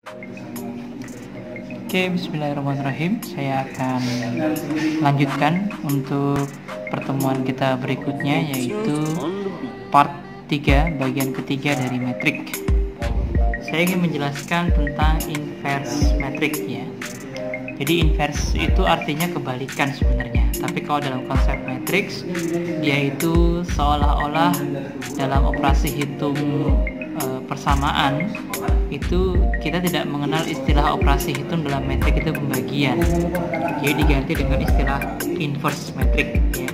Oke, bismillahirrahmanirrahim. Saya akan lanjutkan untuk pertemuan kita berikutnya, yaitu part 3, bagian ketiga dari metrik. Saya ingin menjelaskan tentang inverse metrik ya. Jadi inverse itu artinya kebalikan sebenarnya. Tapi kalau dalam konsep matriks, dia itu seolah-olah dalam operasi hitung persamaan itu kita tidak mengenal istilah operasi hitung dalam metrik itu pembagian. Jadi diganti dengan istilah inverse metrik ya.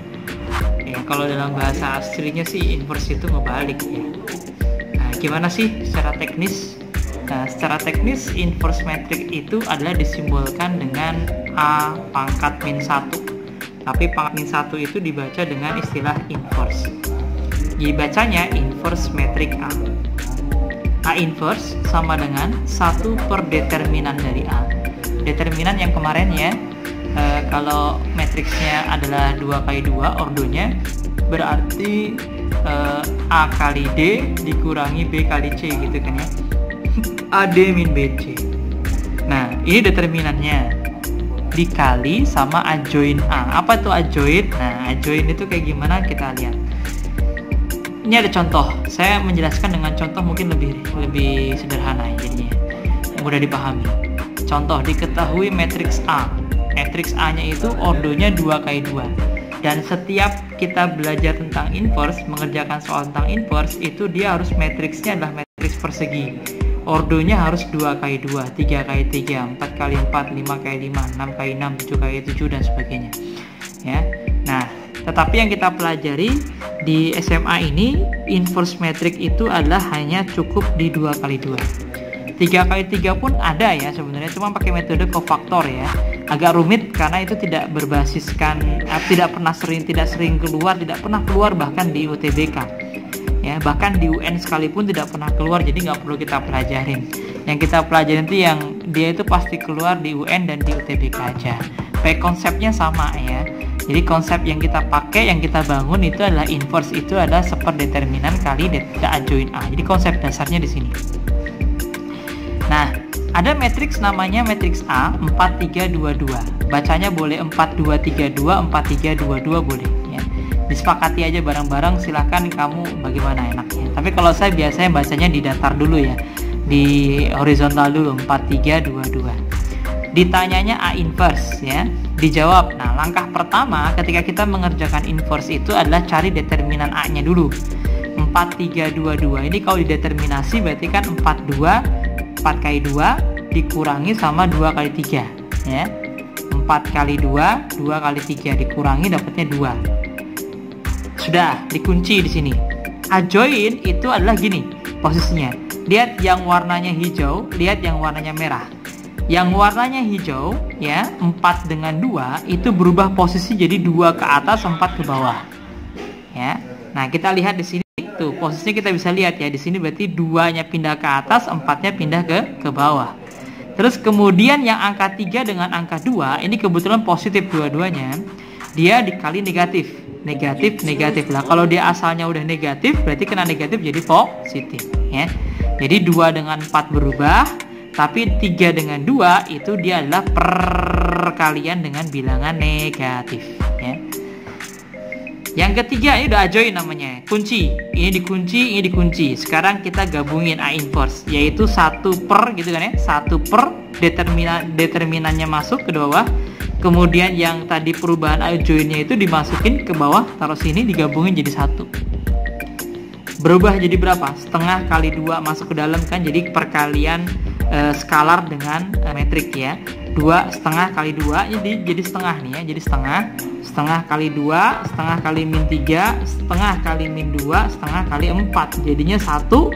Kalau dalam bahasa aslinya sih inverse itu ngebalik ya. Nah, gimana sih secara teknis? Nah, secara teknis inverse metrik itu adalah disimbolkan dengan A pangkat min 1. Tapi pangkat min 1 itu dibaca dengan istilah inverse. Dibacanya inverse metrik A. A inverse sama dengan 1 per determinan dari A. Determinan yang kemarin ya, kalau matriksnya adalah 2x2 ordonya, berarti A kali D dikurangi B kali C gitu kan ya. AD min BC. Nah, ini determinannya dikali sama adjoin A. Apa tuh adjoin? Nah, adjoin itu kayak gimana kita lihat. Ini ada contoh. Saya menjelaskan dengan contoh mungkin lebih sederhana jadinya, mudah dipahami. Contoh, diketahui matriks A. Matriks A-nya itu ordonya 2x2. Dan setiap kita belajar tentang inverse, mengerjakan soal tentang inverse, itu dia harus matriksnya adalah matriks persegi. Ordonya harus 2x2, 3x3, 4x4, 5x5, 6x6, 7x7 dan sebagainya. Ya. Nah, tetapi yang kita pelajari di SMA ini, inverse metrik itu adalah hanya cukup di 2x2. 3x3 pun ada ya sebenarnya, cuma pakai metode kofaktor ya. Agak rumit karena itu tidak berbasiskan, tidak sering keluar bahkan di UTBK. Ya, bahkan di UN sekalipun tidak pernah keluar, jadi nggak perlu kita pelajarin. Yang kita pelajarin itu yang dia itu pasti keluar di UN dan di UTBK aja. Baik, konsepnya sama ya. Jadi konsep yang kita pakai, yang kita bangun itu adalah inverse, itu adalah seperdeterminan kali delta adjoin A. Jadi konsep dasarnya di sini. Nah, ada matriks namanya matriks A 4322. Bacanya boleh 4232, 4322 boleh ya. Disepakati aja bareng-bareng, silahkan kamu bagaimana enaknya. Tapi kalau saya biasanya bacanya di datar dulu ya, di horizontal dulu 4322. Ditanyanya A inverse ya, dijawab. Nah, langkah pertama ketika kita mengerjakan inverse itu adalah cari determinan A nya dulu. 4322 ini kalau dideterminasi berarti kan 4 kali 2 dikurangi sama 2 kali 3 ya. 4 kali 2, 2 kali 3 dikurangi dapatnya 2. Sudah dikunci di sini. Adjoin itu adalah gini posisinya. Lihat yang warnanya hijau, lihat yang warnanya merah. Yang warnanya hijau ya, 4 dengan 2 itu berubah posisi jadi 2 ke atas, 4 ke bawah. Ya. Nah, kita lihat di sini tuh posisinya kita bisa lihat ya, di sini berarti 2-nya pindah ke atas, 4-nya pindah ke bawah. Terus kemudian yang angka 3 dengan angka 2 ini kebetulan positif dua-duanya. Dia dikali negatif. Negatif lah. Kalau dia asalnya udah negatif, berarti kena negatif jadi positif ya. Jadi 2 dengan 4 berubah, tapi 3 dengan 2 itu dia adalah perkalian dengan bilangan negatif ya. Yang ketiga ini udah adjoin namanya, kunci. Ini dikunci. Sekarang kita gabungin A inverse, yaitu 1 per gitu kan ya. 1 per determinannya masuk ke bawah. Kemudian yang tadi perubahan adjoinnya itu dimasukin ke bawah, taruh sini, digabungin jadi 1. Berubah jadi berapa? Setengah kali 2 masuk ke dalam kan, jadi perkalian skalar dengan metrik ya. 2 setengah kali 2 jadi setengah nih ya. Jadi setengah kali 2, setengah kali min 3, setengah kali min 2, setengah kali 4. Jadinya 1,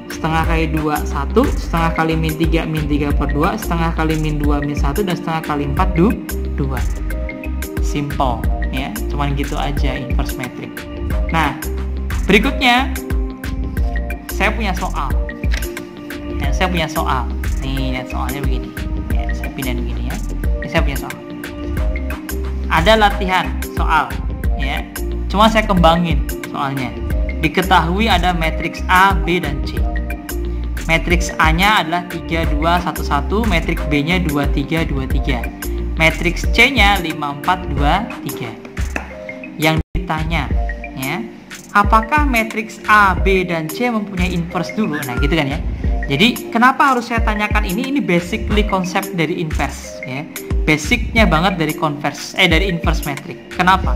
setengah kali 2 1, setengah kali min 3 per 2, setengah kali min 2 min 1, dan setengah kali 4 2. Simple ya, cuman gitu aja inverse metrik. Nah, berikutnya saya punya soal. Nih, lihat soalnya begini ya, saya pindah begini ya. Ini saya punya soal. Ada latihan soal ya, cuma saya kembangin soalnya. Diketahui ada matriks A, B, dan C. Matriks A-nya adalah 3, 2, 1, 1, matriks B-nya 2, 3, 2, 3. Matriks C-nya 5, 4, 2, 3. Yang ditanya, ya, apakah matriks A, B, dan C mempunyai inverse dulu? Nah, gitu kan ya. Jadi, kenapa harus saya tanyakan ini? Ini basically konsep dari inverse, ya. Basicnya banget dari inverse matrix. Kenapa?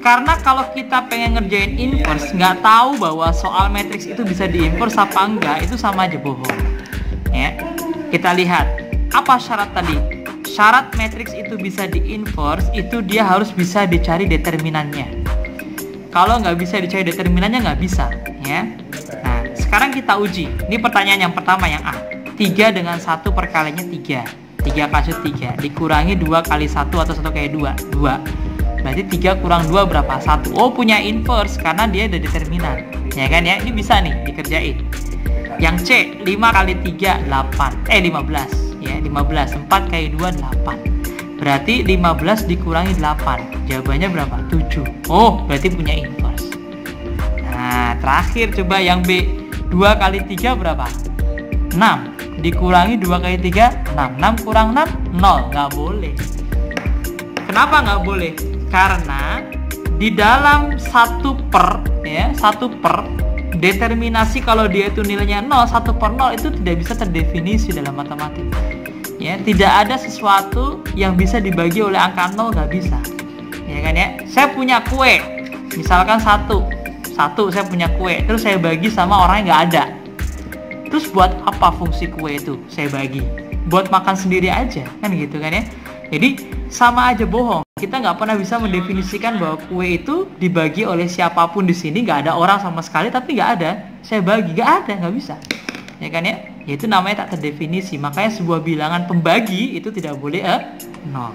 Karena kalau kita pengen ngerjain inverse, nggak tahu bahwa soal matriks itu bisa di-inverse apa enggak, itu sama aja bohong. Ya, kita lihat apa syarat tadi. Syarat matriks itu bisa di-inverse, itu dia harus bisa dicari determinannya. Kalau nggak bisa dicari determinannya, nggak bisa. Ya. Nah, sekarang kita uji. Ini pertanyaan yang pertama, yang A. 3 dengan 1 perkaliannya 3. 3 kali 3 dikurangi 2 kali 1 atau 1 kali 2. 2. Berarti 3 kurang 2 berapa? 1. Oh, punya inverse karena dia ada determinan. Ya kan ya? Ini bisa nih dikerjain. Yang C, 5 kali 3 8. 15. Ya, 15. 4 kali 2 8. Berarti 15 dikurangi 8. Jawabannya berapa? 7. Oh, berarti punya inverse. Nah, terakhir coba yang B. 2 kali 3 berapa? 6. Dikurangi 2 kali 3 6. 6 kurang 6 0. Nggak boleh. Kenapa nggak boleh? Karena di dalam 1 per determinasi kalau dia itu nilainya 0, 1 per 0 itu tidak bisa terdefinisi dalam matematik. Ya, tidak ada sesuatu yang bisa dibagi oleh angka 0, nggak bisa. Ya kan ya? Saya punya kue, misalkan satu saya punya kue, terus saya bagi sama orang yang nggak ada. Terus buat apa fungsi kue itu saya bagi? Buat makan sendiri aja, kan gitu kan ya? Jadi sama aja bohong. Kita nggak pernah bisa mendefinisikan bahwa kue itu dibagi oleh siapapun di sini, nggak ada orang sama sekali, tapi nggak ada. Saya bagi, nggak ada, nggak bisa. Ya kan ya? Itu namanya tak terdefinisi. Makanya sebuah bilangan pembagi itu tidak boleh 0.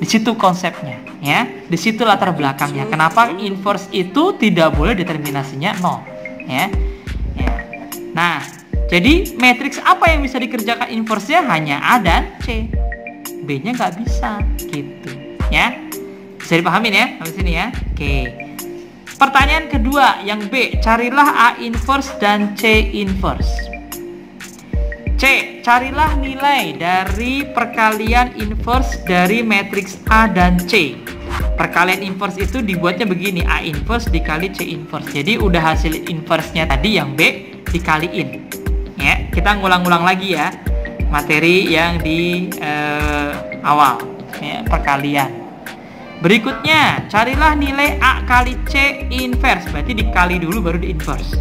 Di situ konsepnya, ya. Di situ latar belakangnya. Kenapa inverse itu tidak boleh determinasinya 0, ya. Ya. Nah, jadi matriks apa yang bisa dikerjakan inverse-nya? Hanya A dan C. B-nya nggak bisa, gitu. Ya, bisa dipahamin ya sampai sini ya. Oke. Pertanyaan kedua yang B, carilah A inverse dan C inverse. C, carilah nilai dari perkalian inverse dari matriks A dan C. Perkalian inverse itu dibuatnya begini, A inverse dikali C inverse. Jadi udah hasil inverse-nya tadi yang B dikaliin. Ya, kita ngulang-ulang lagi ya materi yang di awal, ya, perkalian. Berikutnya, carilah nilai A kali C inverse. Berarti dikali dulu baru di inverse.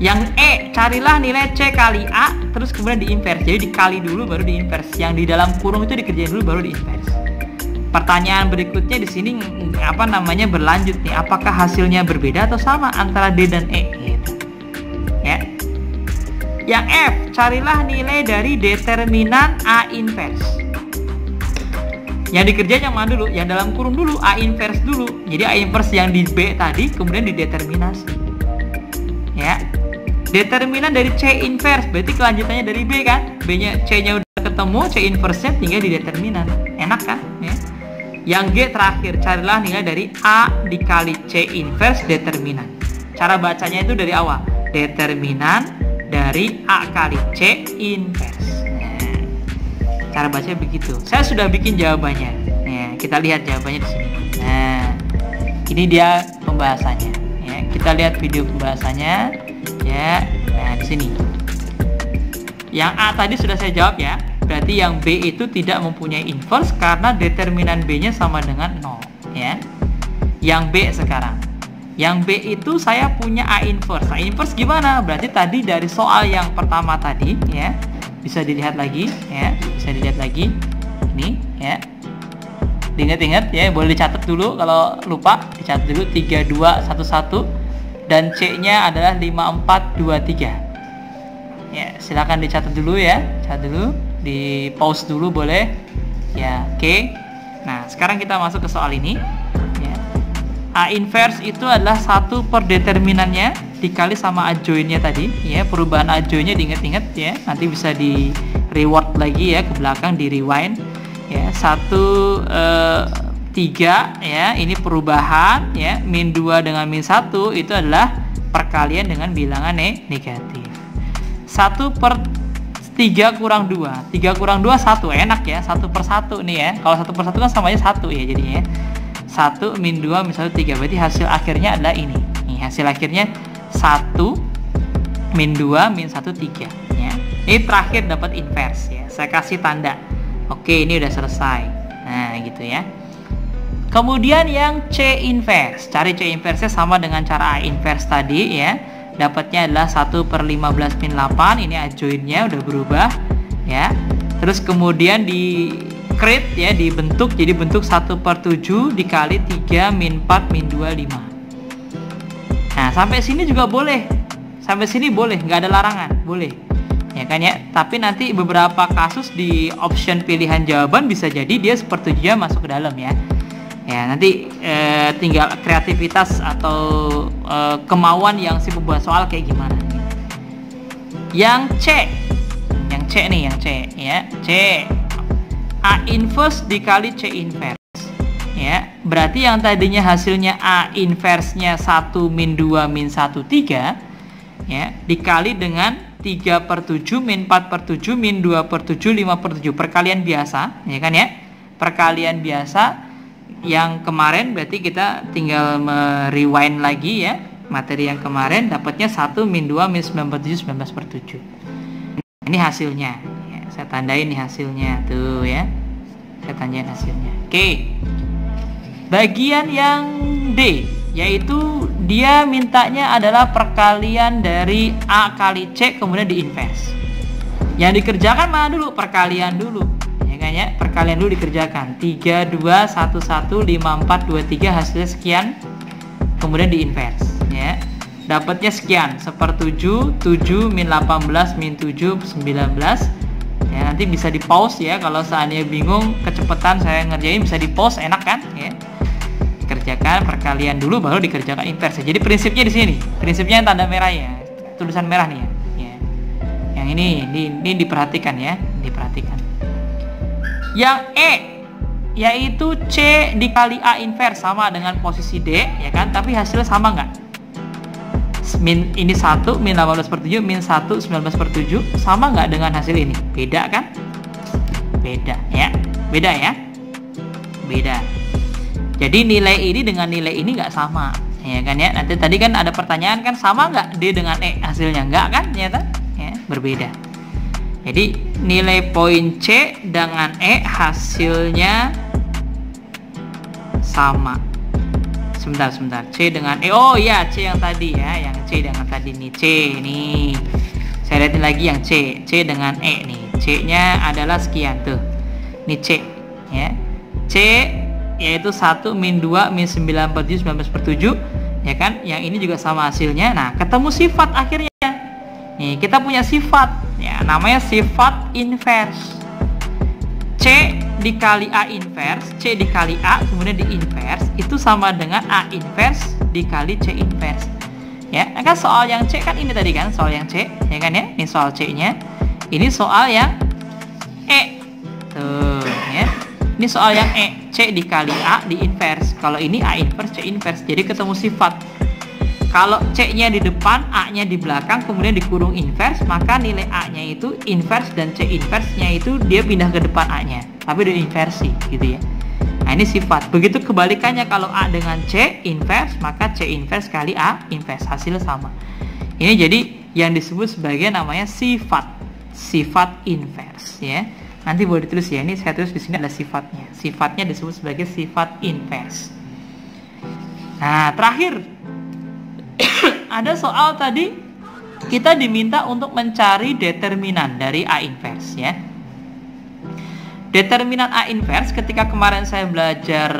Yang E, carilah nilai C kali A, terus kemudian di inverse. Jadi dikali dulu baru di inverse. Yang di dalam kurung itu dikerjain dulu baru di inverse. Pertanyaan berikutnya di sini berlanjut nih. Apakah hasilnya berbeda atau sama antara D dan E? Gitu. Ya. Yang F, carilah nilai dari determinan A inverse. Yang dikerjain yang mana dulu? Yang dalam kurung dulu, A inverse dulu. Jadi A inverse yang di B tadi kemudian dideterminasi. Ya. Determinan dari C inverse, berarti kelanjutannya dari B kan? B-nya, C-nya udah ketemu, C inverse-nya tinggal di determinan. Enak kan? Ya. Yang G terakhir, carilah nilai dari A dikali C inverse determinan. Cara bacanya itu dari awal. Determinan dari A kali C inverse. Nah, cara bacanya begitu. Saya sudah bikin jawabannya. Nah, kita lihat jawabannya di sini. Nah, ini dia pembahasannya. Ya, kita lihat video pembahasannya. Ya, nah di sini. Yang A tadi sudah saya jawab ya. Berarti yang B itu tidak mempunyai inverse karena determinan B-nya sama dengan 0. Ya. Yang B sekarang. Yang B itu saya punya A inverse. A inverse gimana? Berarti tadi dari soal yang pertama tadi ya. Bisa dilihat lagi ya. Bisa dilihat lagi. Ini ya. Diingat-ingat ya, boleh dicatat dulu kalau lupa, dicatat dulu 3 2 1 1 dan C-nya adalah 5 4 2 3. Ya, silakan dicatat dulu ya. Catat dulu, di pause dulu boleh. Ya, oke. Nah, sekarang kita masuk ke soal ini. A inverse itu adalah 1 per determinannya dikali sama adjoinnya tadi ya. Perubahan adjoinnya diingat-ingat ya, nanti bisa di reward lagi ya ke belakang, di rewind ya. 1 3 ya, ini perubahan ya. Min 2 dengan min 1 itu adalah perkalian dengan bilangan negatif. 1/3 kurang 2. 3 kurang 2 1, enak ya. 1/1 nih ya. Kalau 1/1 kan samanya 1 ya jadinya. 1 min 2 min 1 3. Berarti hasil akhirnya adalah ini. Nih, hasil akhirnya 1 min 2 min 1 3 ya. Ini terakhir dapat inverse ya. Saya kasih tanda. Oke, ini udah selesai. Nah, gitu ya. Kemudian yang C inverse. Cari C inverse sama dengan cara A inverse tadi ya. Dapatnya adalah 1/15 min 8. Ini adjoinnya udah berubah ya. Terus kemudian di create ya, dibentuk jadi bentuk 1/7 dikali 3 min 4 min 2 5. Nah, sampai sini juga boleh. Sampai sini boleh, nggak ada larangan, boleh. Ya kan ya. Tapi nanti beberapa kasus di option pilihan jawaban bisa jadi dia 1/7 masuk ke dalam ya. Ya, nanti tinggal kreativitas atau kemauan yang si pembuat soal kayak gimana. Yang C nih, yang C ya. C A inverse dikali C inverse. Ya, berarti yang tadinya hasilnya A inverse-nya 1 min 2 min 1 3 ya, dikali dengan 3/7 min 4/7 min 2/7 5/7 perkalian biasa, ya kan ya? Perkalian biasa yang kemarin berarti kita tinggal merewind lagi ya. Materi yang kemarin dapatnya 1 min 2 min 9/7 19/7. Ini hasilnya. Ya, saya tandain nih hasilnya tuh ya. Saya tandain hasilnya. Oke. Bagian yang D, yaitu dia mintanya adalah perkalian dari A kali C kemudian diinverse. Yang dikerjakan mana dulu? Perkalian dulu. Ya kan ya? Perkalian dulu dikerjakan. 3 2 1 1 5 4 2 3 hasilnya sekian. Kemudian diinverse ya. Dapatnya sekian. 1/7 7 min 18 min 7 19. Ya, nanti bisa di pause ya kalau seandainya bingung kecepatan saya ngerjain, bisa di pause, enak kan ya. Dikerjakan perkalian dulu baru dikerjakan inverse. Jadi prinsipnya di sini. Prinsipnya yang tanda merah ya. Tulisan merah nih ya. Ya. Yang ini diperhatikan ya, diperhatikan. Yang E yaitu C dikali A inverse sama dengan posisi D ya kan, tapi hasilnya sama nggak? Min ini 1 min 18/7 min 1 19/7 sama nggak dengan hasil ini? Beda kan? Beda ya. Beda ya. Beda. Jadi nilai ini dengan nilai ini nggak sama ya kan ya. Nanti tadi kan ada pertanyaan kan, sama nggak D dengan E hasilnya? Nggak kan ternyata ya, berbeda. Jadi nilai poin C dengan E hasilnya sama. Sebentar. C dengan E. Oh iya, C yang tadi ya. Yang C dengan tadi nih. C nih. Saya lihatin lagi yang C. C dengan E nih. C-nya adalah sekian tuh. Ini C ya. C yaitu 1 min 2 min 9/7 19/7 ya kan. Yang ini juga sama hasilnya. Nah, ketemu sifat akhirnya. Nih, kita punya sifat ya, namanya sifat inverse. C dikali A inverse, C dikali A kemudian di inverse itu sama dengan A inverse dikali C inverse. Ya, kan soal yang C kan ini tadi kan, soal yang C, ya kan ya? Ini soal C-nya. Ini soal yang E. Tuh, ya. Ini soal yang E, C dikali A di inverse. Kalau ini A inverse, C inverse. Jadi ketemu sifat. Kalau C-nya di depan, A-nya di belakang, kemudian dikurung inverse, maka nilai A-nya itu inverse dan C inverse-nya itu dia pindah ke depan A-nya, tapi dia inversi gitu ya. Nah, ini sifat. Begitu kebalikannya, kalau A dengan C inverse, maka C inverse kali A inverse, hasilnya sama. Ini jadi yang disebut sebagai namanya sifat inverse ya. Nanti boleh ditulis ya, ini saya tulis di sini ada sifatnya. Sifatnya disebut sebagai sifat inverse. Nah, terakhir ada soal tadi kita diminta untuk mencari determinan dari A inverse ya. Determinan A inverse, ketika kemarin saya belajar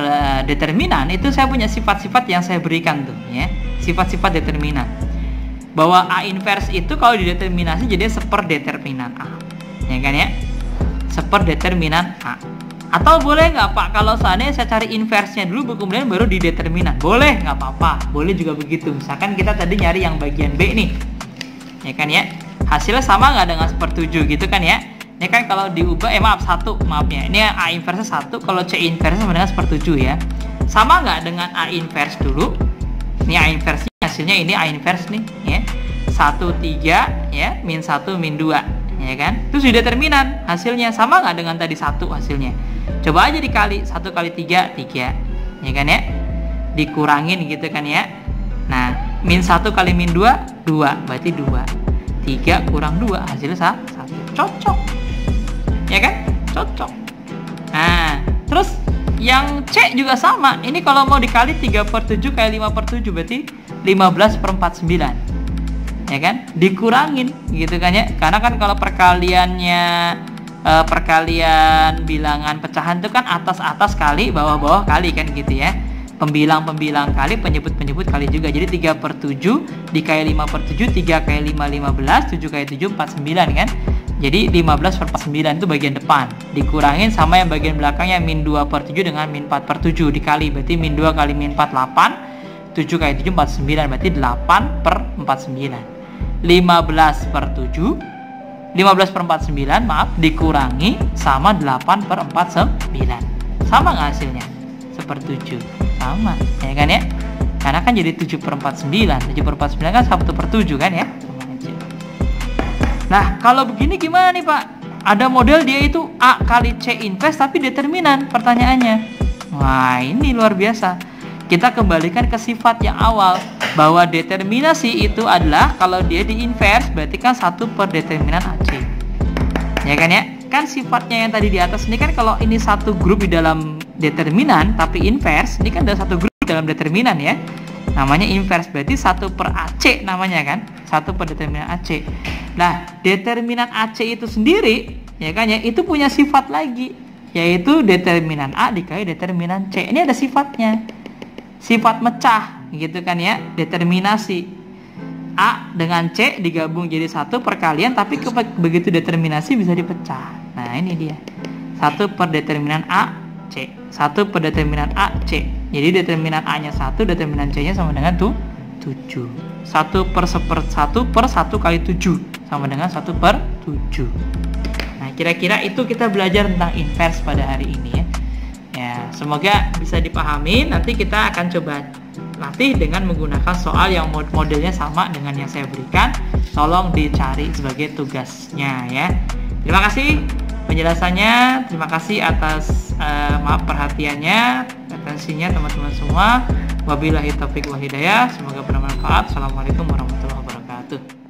determinan, itu saya punya sifat-sifat yang saya berikan tuh ya. Sifat-sifat determinan. Bahwa A inverse itu kalau dideterminasi jadi seperdeterminan A. Ya kan ya? Seperdeterminan A. Atau boleh nggak Pak, kalau seandainya saya cari inverse-nya dulu kemudian baru dideterminan? Boleh, nggak apa-apa. Boleh juga begitu. Misalkan kita tadi nyari yang bagian B nih. Ya kan ya? Hasilnya sama nggak dengan 1/7 gitu kan ya? Ini kan kalau diubah, maaf 1, maafnya. Ini A inverse 1, kalau C inverse sama dengan 1/7 ya. Sama nggak dengan A inverse dulu? Ini A inverse-nya hasilnya ini A inverse nih ya. 1 3 ya, min 1 min 2 ya kan. Terus di determinan hasilnya sama nggak dengan tadi 1 hasilnya? Coba aja dikali 1 kali 3 3 ya kan ya. Dikurangin gitu kan ya. Nah, min 1 kali min 2 2, berarti 2. 3 kurang 2 hasilnya 1. Cocok. Ya kan? Cocok. Nah, terus yang C juga sama. Ini kalau mau dikali 3/7 kali 5/7 berarti 15/49. Ya kan, dikurangin gitu kan ya, karena kan kalau perkaliannya perkalian bilangan pecahan itu kan atas kali bawah kali kan gitu ya, pembilang kali, penyebut kali juga. Jadi 3/7 dikali 5/7, 3 kali 5 15, 7 kali 7 49 kan. Jadi 15/49 itu bagian depan, dikurangin sama yang bagian belakangnya min 2/7 dengan min 4/7 dikali, berarti min 2 kali min 4 8, 7 kali 7 49, berarti 8/49. 15/7 15/49 maaf, dikurangi sama 8/49. Sama nggak hasilnya? 1/7. Sama ya kan ya, karena kan jadi 7/49. 7/49 kan 1/7 kan ya. Sama aja. Nah, kalau begini gimana nih Pak? Ada model dia itu A kali C inverse tapi determinan pertanyaannya. Wah, ini luar biasa. Kita kembalikan ke sifat yang awal, bahwa determinasi itu adalah kalau dia di inverse berarti kan 1 per determinan AC. Ya kan ya? Kan sifatnya yang tadi di atas ini kan, kalau ini satu grup di dalam determinan tapi inverse, ini kan ada satu grup di dalam determinan ya. Namanya inverse, berarti 1 per AC namanya kan? 1 per determinan AC. Nah, determinan AC itu sendiri ya kan ya, itu punya sifat lagi, yaitu determinan A dikali determinan C. Ini ada sifatnya. Sifat mecah gitu kan ya, determinasi A dengan C digabung jadi 1 perkalian, tapi begitu determinasi bisa dipecah. Nah, ini dia 1 per determinan A C, 1 per determinan A C. Jadi determinan A nya 1, determinan C nya sama dengan 7. 1 per 1 kali 7 sama dengan 1 per 7. Nah, kira-kira itu kita belajar tentang inverse pada hari ini ya. Ya, semoga bisa dipahami. Nanti kita akan coba latih dengan menggunakan soal yang modelnya sama dengan yang saya berikan. Tolong dicari sebagai tugasnya ya. Terima kasih penjelasannya. Terima kasih atas perhatiannya, atensinya teman-teman semua. Wabillahi taufiq wal hidayah. Semoga bermanfaat. Assalamualaikum warahmatullahi wabarakatuh.